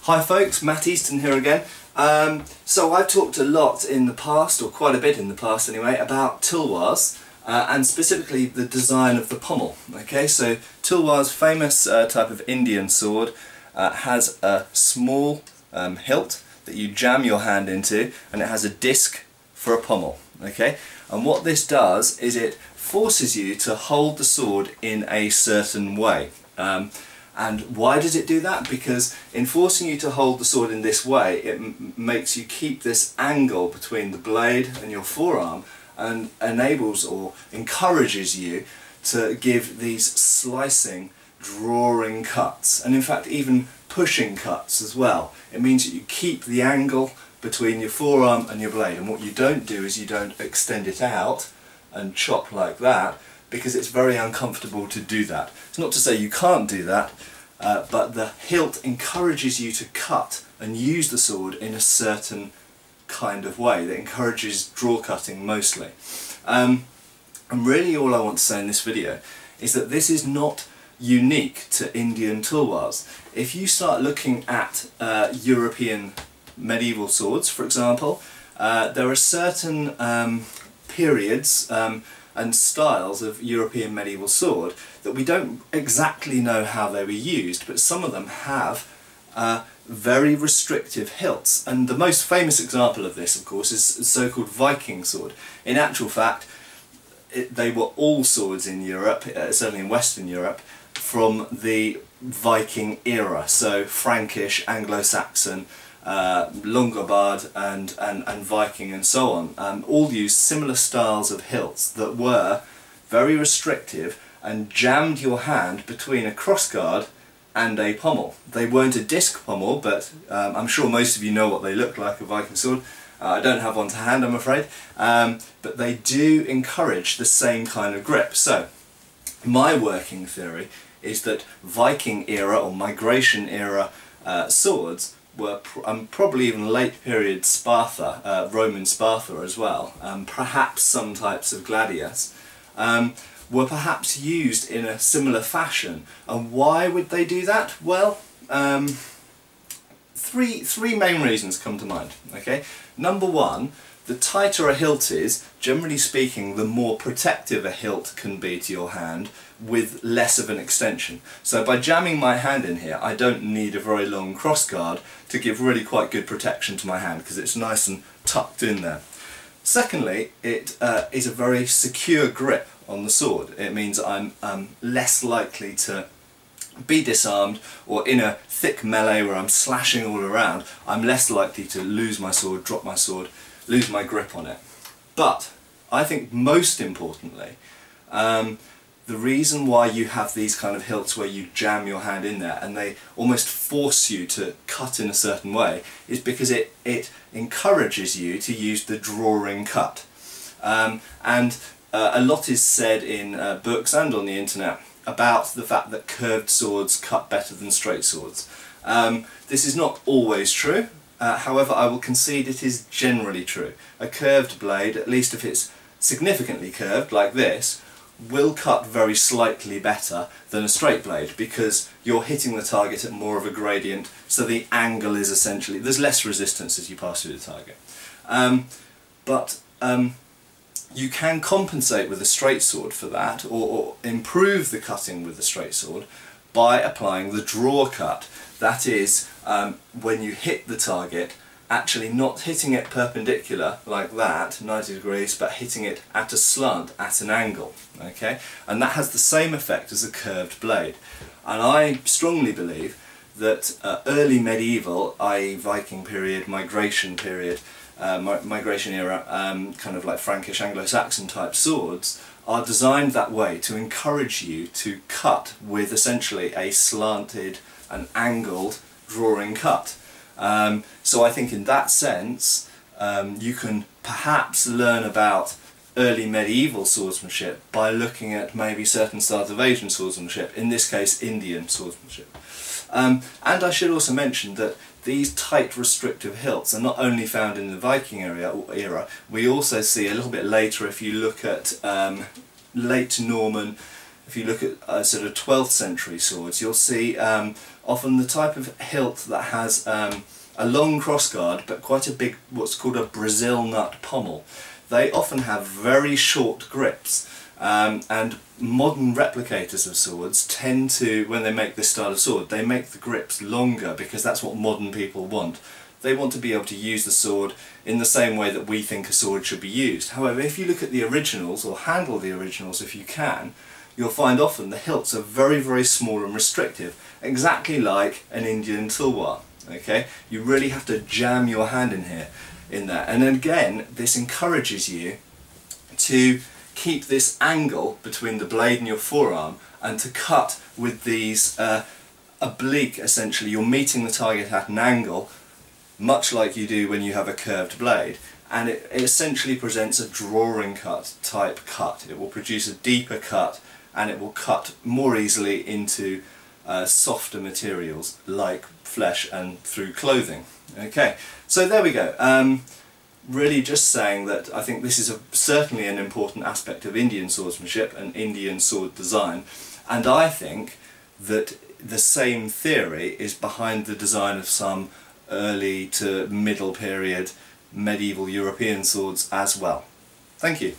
Hi folks, Matt Easton here again. So I've talked a lot in the past, or quite a bit in the past anyway, about tulwars and specifically the design of the pommel. Okay, so tulwar's famous type of Indian sword has a small hilt that you jam your hand into, and it has a disc for a pommel. Okay, and what this does is it forces you to hold the sword in a certain way. And why does it do that? Because in forcing you to hold the sword in this way, it makes you keep this angle between the blade and your forearm, and enables or encourages you to give these slicing, drawing cuts, and in fact even pushing cuts as well. It means that you keep the angle between your forearm and your blade, and what you don't do is you don't extend it out and chop like that, because it's very uncomfortable to do that. It's not to say you can't do that, but the hilt encourages you to cut and use the sword in a certain kind of way that encourages draw cutting mostly. And really all I want to say in this video is that this is not unique to Indian tulwars. If you start looking at European medieval swords, for example, there are certain periods and styles of European medieval sword that we don't exactly know how they were used, but some of them have very restrictive hilts. And the most famous example of this, of course, is the so-called Viking sword. In actual fact, they were all swords in Europe, certainly in Western Europe, from the Viking era, so Frankish, Anglo-Saxon, Longobard and Viking and so on, all used similar styles of hilts that were very restrictive and jammed your hand between a crossguard and a pommel. They weren't a disc pommel, but I'm sure most of you know what they look like, a Viking sword. I don't have one to hand, I'm afraid, but they do encourage the same kind of grip. So my working theory is that Viking era or migration era swords were probably even late period Sparta, Roman Sparta as well, perhaps some types of gladius, were perhaps used in a similar fashion. And why would they do that? Well, three main reasons come to mind. Okay, number one, the tighter a hilt is, generally speaking, the more protective a hilt can be to your hand with less of an extension. So by jamming my hand in here, I don't need a very long crossguard to give really quite good protection to my hand, because it's nice and tucked in there. Secondly, it is a very secure grip on the sword. It means I'm less likely to be disarmed, or in a thick melee where I'm slashing all around, I'm less likely to lose my sword, drop my sword, lose my grip on it. But I think most importantly, the reason why you have these kind of hilts where you jam your hand in there and they almost force you to cut in a certain way is because it encourages you to use the drawing cut. A lot is said in books and on the internet about the fact that curved swords cut better than straight swords. This is not always true. However, I will concede it is generally true. A curved blade, at least if it's significantly curved like this, will cut very slightly better than a straight blade, because you're hitting the target at more of a gradient, so the angle is essentially, there's less resistance as you pass through the target. But you can compensate with a straight sword for that, or improve the cutting with the straight sword by applying the draw cut. That is, when you hit the target, actually not hitting it perpendicular like that, 90 degrees, but hitting it at a slant, at an angle. Okay? And that has the same effect as a curved blade. And I strongly believe that early medieval, i.e. Viking period, migration period, migration era, kind of like Frankish, Anglo-Saxon type swords, are designed that way to encourage you to cut with essentially a slanted and angled drawing cut. So I think in that sense you can perhaps learn about early medieval swordsmanship by looking at maybe certain styles of Asian swordsmanship, in this case Indian swordsmanship. And I should also mention that these tight restrictive hilts are not only found in the Viking era, we also see a little bit later, if you look at late Norman, if you look at sort of 12th century swords, you'll see often the type of hilt that has a long crossguard but quite a big, what's called a Brazil nut pommel. They often have very short grips, and modern replicators of swords tend to, when they make this style of sword, they make the grips longer because that's what modern people want. They want to be able to use the sword in the same way that we think a sword should be used. However, if you look at the originals, or handle the originals if you can, you'll find often the hilts are very, very small and restrictive, exactly like an Indian tulwar. Okay, you really have to jam your hand in here, in there. And then again, this encourages you to keep this angle between the blade and your forearm, and to cut with these oblique, essentially. You're meeting the target at an angle, much like you do when you have a curved blade, and it essentially presents a drawing cut type cut. It will produce a deeper cut, and it will cut more easily into softer materials like flesh and through clothing. Okay, so there we go. Really just saying that I think this is certainly an important aspect of Indian swordsmanship and Indian sword design, and I think that the same theory is behind the design of some early to middle period medieval European swords as well. Thank you.